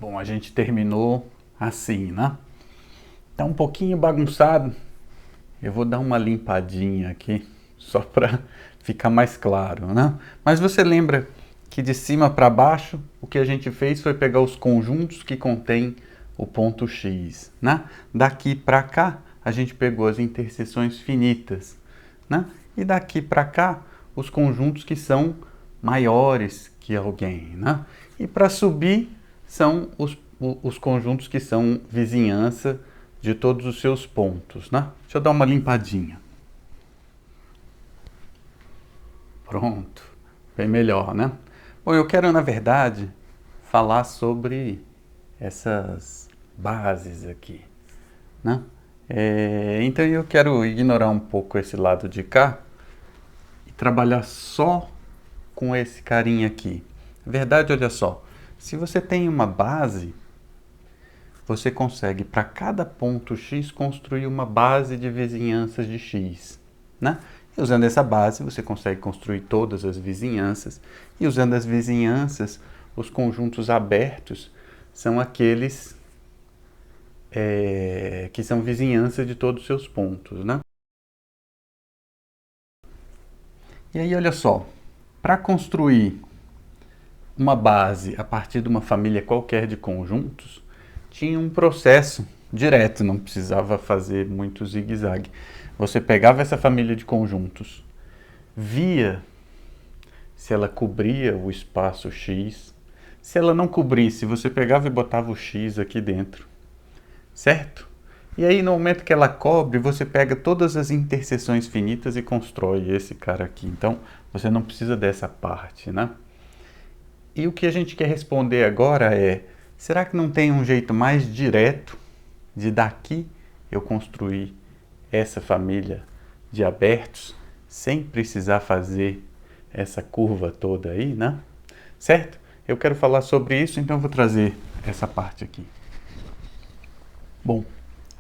Bom, a gente terminou assim, né? Tá um pouquinho bagunçado. Eu vou dar uma limpadinha aqui, só para ficar mais claro, né? Mas você lembra que de cima para baixo, o que a gente fez foi pegar os conjuntos que contêm o ponto X, né? Daqui para cá, a gente pegou as interseções finitas, né? E daqui para cá, os conjuntos que são maiores que alguém, né? E para subir, são os conjuntos que são vizinhança de todos os seus pontos, né? Deixa eu dar uma limpadinha. Pronto, bem melhor, né? Bom, eu quero, na verdade, falar sobre essas bases aqui, né? Então eu quero ignorar um pouco esse lado de cá e trabalhar só com esse carinha aqui. Na verdade, olha só, se você tem uma base, você consegue para cada ponto X construir uma base de vizinhanças de X, né? E usando essa base você consegue construir todas as vizinhanças, e usando as vizinhanças, os conjuntos abertos são aqueles que são vizinhança de todos os seus pontos, né? E aí olha só, para construir uma base a partir de uma família qualquer de conjuntos, tinha um processo direto, não precisava fazer muito zigue-zague. Você pegava essa família de conjuntos, via se ela cobria o espaço X. Se ela não cobrisse, você pegava e botava o X aqui dentro, certo? E aí, no momento que ela cobre, você pega todas as interseções finitas e constrói esse cara aqui. Então, você não precisa dessa parte, né? E o que a gente quer responder agora é: será que não tem um jeito mais direto de daqui eu construir essa família de abertos sem precisar fazer essa curva toda aí, né? Certo? Eu quero falar sobre isso, então eu vou trazer essa parte aqui. Bom,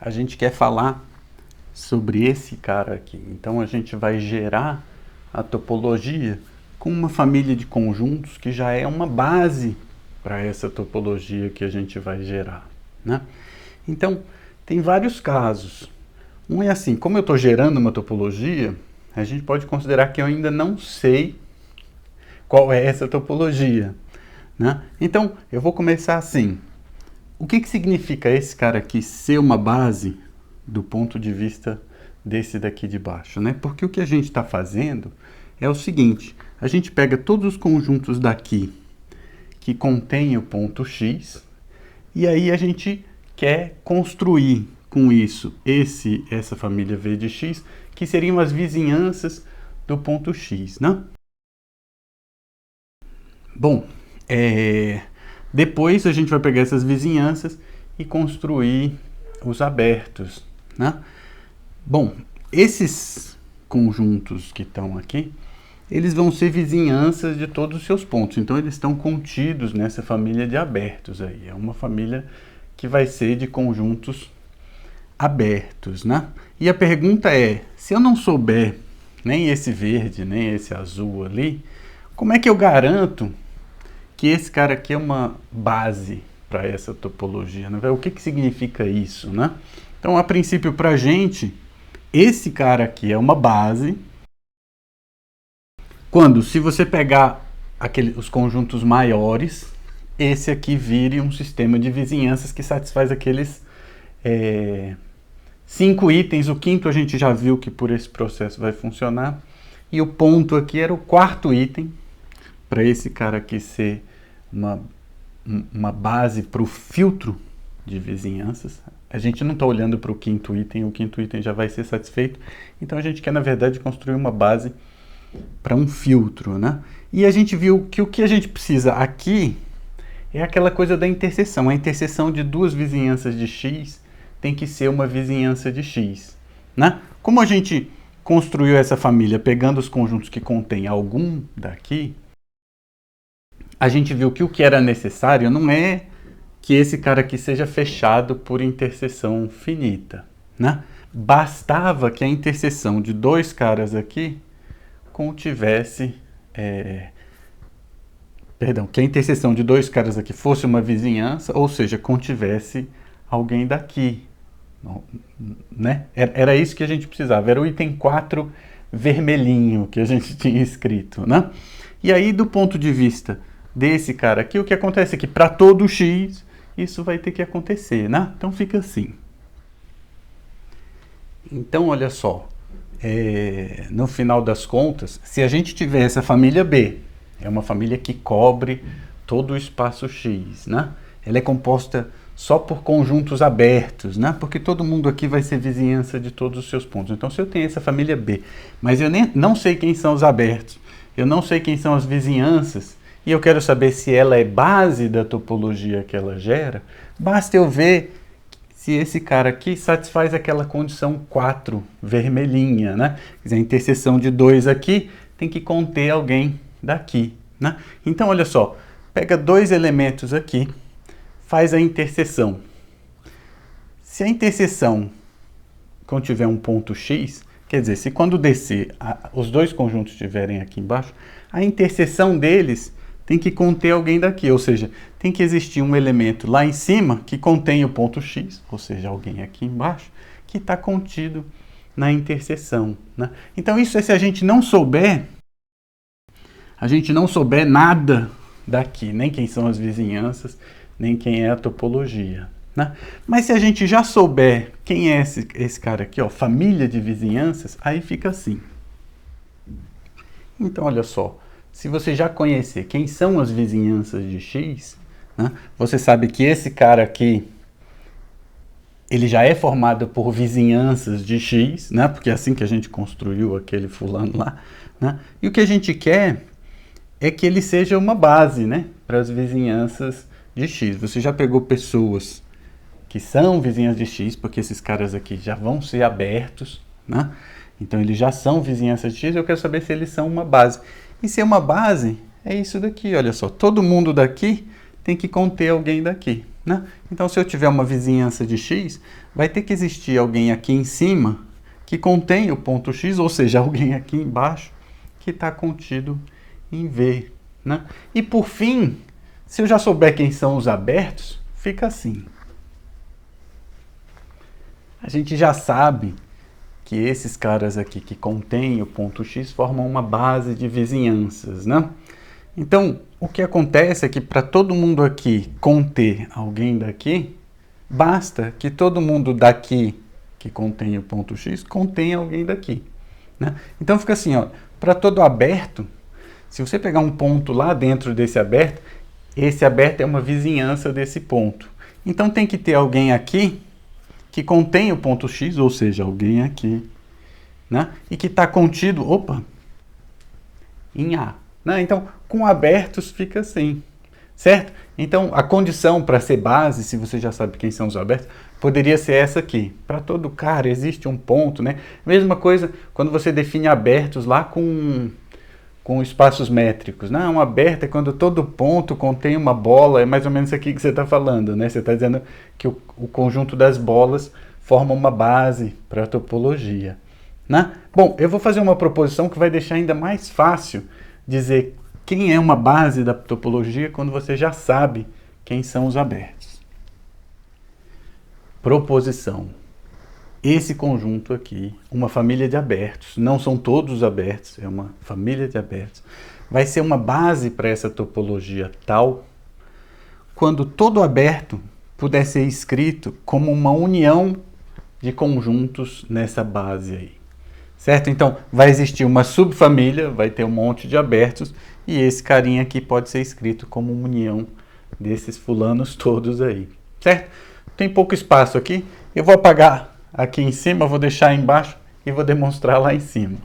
a gente quer falar sobre esse cara aqui. Então a gente vai gerar a topologia com uma família de conjuntos que já é uma base para essa topologia que a gente vai gerar, né? Então, tem vários casos. Um é assim, como eu estou gerando uma topologia, a gente pode considerar que eu ainda não sei qual é essa topologia, né? Então, eu vou começar assim. O que significa esse cara aqui ser uma base do ponto de vista desse daqui de baixo, né? Porque o que a gente está fazendo é o seguinte: a gente pega todos os conjuntos daqui que contêm o ponto X, e aí a gente quer construir com isso essa família V de X, que seriam as vizinhanças do ponto X, né? Bom, depois a gente vai pegar essas vizinhanças e construir os abertos, né? Bom, esses conjuntos que estão aqui, eles vão ser vizinhanças de todos os seus pontos. Então, eles estão contidos nessa família de abertos aí. É uma família que vai ser de conjuntos abertos, né? E a pergunta é, se eu não souber nem esse verde, nem esse azul ali, como é que eu garanto que esse cara aqui é uma base para essa topologia, né? O que significa isso, né? Então, a princípio, para a gente, esse cara aqui é uma base quando, se você pegar os conjuntos maiores, esse aqui vire um sistema de vizinhanças que satisfaz aqueles 5 itens. O quinto a gente já viu que por esse processo vai funcionar. E o ponto aqui era o quarto item, para esse cara aqui ser uma base para o filtro de vizinhanças. A gente não está olhando para o quinto item já vai ser satisfeito. Então a gente quer, na verdade, construir uma base para um filtro, né? E a gente viu que o que a gente precisa aqui é aquela coisa da interseção. A interseção de duas vizinhanças de X tem que ser uma vizinhança de X, né? Como a gente construiu essa família pegando os conjuntos que contêm algum daqui, a gente viu que o que era necessário não é que esse cara aqui seja fechado por interseção finita, né? Bastava que a interseção de dois caras aqui contivesse perdão, que a interseção de dois caras aqui fosse uma vizinhança, ou seja, contivesse alguém daqui, né? Era isso que a gente precisava, era o item 4 vermelhinho que a gente tinha escrito, né? E aí, do ponto de vista desse cara aqui, o que acontece é que para todo x, isso vai ter que acontecer, né? Então fica assim. Então, olha só, no final das contas, se a gente tiver essa família B, é uma família que cobre todo o espaço X, né? Ela é composta só por conjuntos abertos, né? Porque todo mundo aqui vai ser vizinhança de todos os seus pontos. Então, se eu tenho essa família B, mas eu não sei quem são os abertos, eu não sei quem são as vizinhanças, e eu quero saber se ela é base da topologia que ela gera, basta eu ver se esse cara aqui satisfaz aquela condição 4, vermelhinha, né? Quer dizer, a interseção de 2 aqui tem que conter alguém daqui, né? Então, olha só, pega 2 elementos aqui, faz a interseção. Se a interseção contiver um ponto X, quer dizer, se quando descer os dois conjuntos estiverem aqui embaixo, a interseção deles tem que conter alguém daqui, ou seja, tem que existir um elemento lá em cima que contém o ponto X, ou seja, alguém aqui embaixo, que está contido na interseção, né? Então isso é se a gente não souber nada daqui, nem quem são as vizinhanças, nem quem é a topologia, né? Mas se a gente já souber quem é esse cara aqui, ó, família de vizinhanças, aí fica assim. Então, olha só, se você já conhecer quem são as vizinhanças de X, né, você sabe que esse cara aqui, ele já é formado por vizinhanças de X, né, porque é assim que a gente construiu aquele fulano lá, né, e o que a gente quer é que ele seja uma base, né, para as vizinhanças de X. Você já pegou pessoas que são vizinhas de X, porque esses caras aqui já vão ser abertos, né, então eles já são vizinhanças de X, eu quero saber se eles são uma base. E ser uma base é isso daqui, olha só. Todo mundo daqui tem que conter alguém daqui, né? Então, se eu tiver uma vizinhança de X, vai ter que existir alguém aqui em cima que contém o ponto X, ou seja, alguém aqui embaixo que está contido em V, né? E por fim, se eu já souber quem são os abertos, fica assim. A gente já sabe que esses caras aqui que contêm o ponto X formam uma base de vizinhanças, né? Então, o que acontece é que para todo mundo aqui conter alguém daqui, basta que todo mundo daqui que contém o ponto X contém alguém daqui, né? Então fica assim, ó, para todo aberto, se você pegar um ponto lá dentro desse aberto, esse aberto é uma vizinhança desse ponto. Então tem que ter alguém aqui que contém o ponto X, ou seja, alguém aqui, né? E que está contido, em A, né? Então, com abertos fica assim, certo? Então, a condição para ser base, se você já sabe quem são os abertos, poderia ser essa aqui. Para todo cara existe um ponto, né? Mesma coisa quando você define abertos lá com espaços métricos. Não, um aberto é quando todo ponto contém uma bola, é mais ou menos isso aqui que você está falando, né? Você está dizendo que o conjunto das bolas forma uma base para a topologia, né? Bom, eu vou fazer uma proposição que vai deixar ainda mais fácil dizer quem é uma base da topologia quando você já sabe quem são os abertos. Proposição. Esse conjunto aqui, uma família de abertos, não são todos os abertos, é uma família de abertos, vai ser uma base para essa topologia tal quando todo aberto puder ser escrito como uma união de conjuntos nessa base aí, certo? Então, vai existir uma subfamília, vai ter um monte de abertos, e esse carinha aqui pode ser escrito como uma união desses fulanos todos aí, certo? Tem pouco espaço aqui, eu vou apagar aqui em cima, vou deixar embaixo e vou demonstrar lá em cima.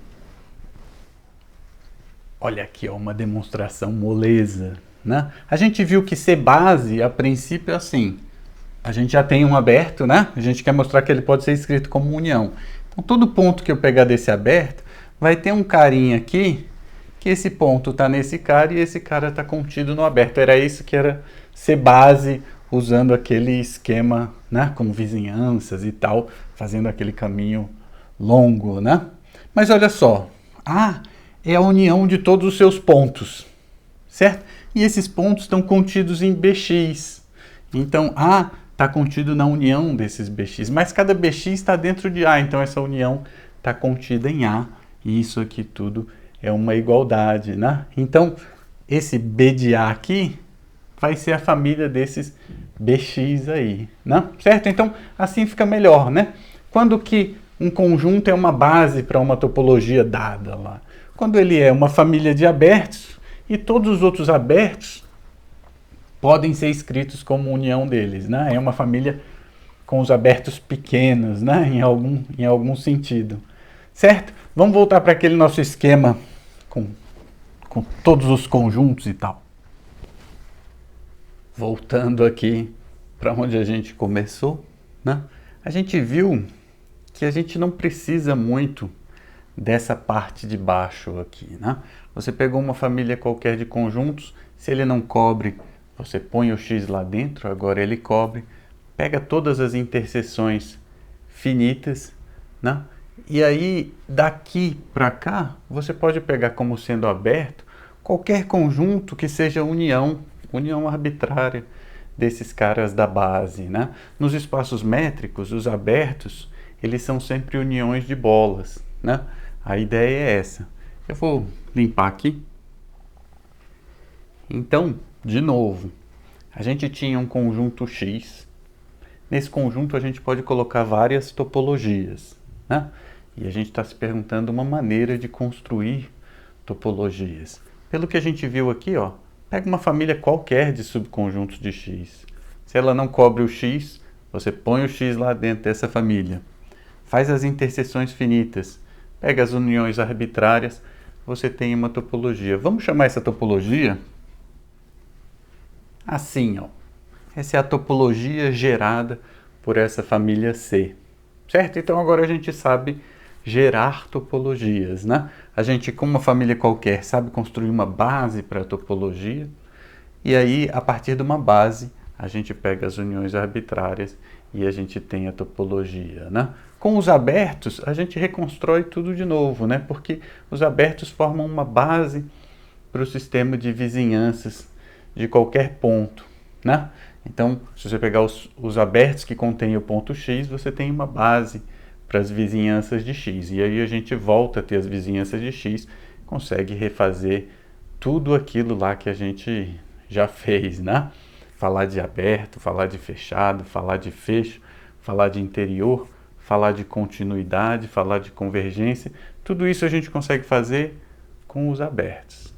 Olha aqui, ó, uma demonstração moleza, né? A gente viu que ser base, a princípio, é assim. A gente já tem um aberto, né? A gente quer mostrar que ele pode ser escrito como união. Então, todo ponto que eu pegar desse aberto, vai ter um carinha aqui, que esse ponto está nesse cara e esse cara está contido no aberto. Era isso que era ser base, usando aquele esquema, né, com vizinhanças e tal, fazendo aquele caminho longo, né? Mas olha só, A é a união de todos os seus pontos, certo? E esses pontos estão contidos em Bx. Então, A está contido na união desses Bx, mas cada Bx está dentro de A, então essa união está contida em A, e isso aqui tudo é uma igualdade, né? Então, esse B de A aqui vai ser a família desses Bx aí, né? Certo? Então, assim fica melhor, né? Quando que um conjunto é uma base para uma topologia dada lá? Quando ele é uma família de abertos e todos os outros abertos podem ser escritos como união deles, né? É uma família com os abertos pequenos, né? Em algum sentido, certo? Vamos voltar para aquele nosso esquema com todos os conjuntos e tal. Voltando aqui para onde a gente começou, né? A gente viu que a gente não precisa muito dessa parte de baixo aqui, né? Você pegou uma família qualquer de conjuntos, se ele não cobre, você põe o x lá dentro, agora ele cobre, pega todas as interseções finitas, né? E aí, daqui para cá, você pode pegar como sendo aberto qualquer conjunto que seja união arbitrária desses caras da base, né? Nos espaços métricos, os abertos, eles são sempre uniões de bolas, né? A ideia é essa. Eu vou limpar aqui. Então, de novo, a gente tinha um conjunto X. Nesse conjunto a gente pode colocar várias topologias, né? E a gente está se perguntando uma maneira de construir topologias. Pelo que a gente viu aqui, ó, pega uma família qualquer de subconjuntos de X. Se ela não cobre o X, você põe o X lá dentro dessa família. Faz as interseções finitas. Pega as uniões arbitrárias, você tem uma topologia. Vamos chamar essa topologia assim, ó. Essa é a topologia gerada por essa família C, certo? Então agora a gente sabe gerar topologias, né? A gente, com uma família qualquer, sabe construir uma base para a topologia, e aí, a partir de uma base, a gente pega as uniões arbitrárias e a gente tem a topologia, né? Com os abertos, a gente reconstrói tudo de novo, né? Porque os abertos formam uma base para o sistema de vizinhanças de qualquer ponto, né? Então, se você pegar os abertos que contêm o ponto X, você tem uma base para as vizinhanças de X. E aí a gente volta a ter as vizinhanças de X, consegue refazer tudo aquilo lá que a gente já fez, né? Falar de aberto, falar de fechado, falar de fecho, falar de interior, falar de continuidade, falar de convergência. Tudo isso a gente consegue fazer com os abertos.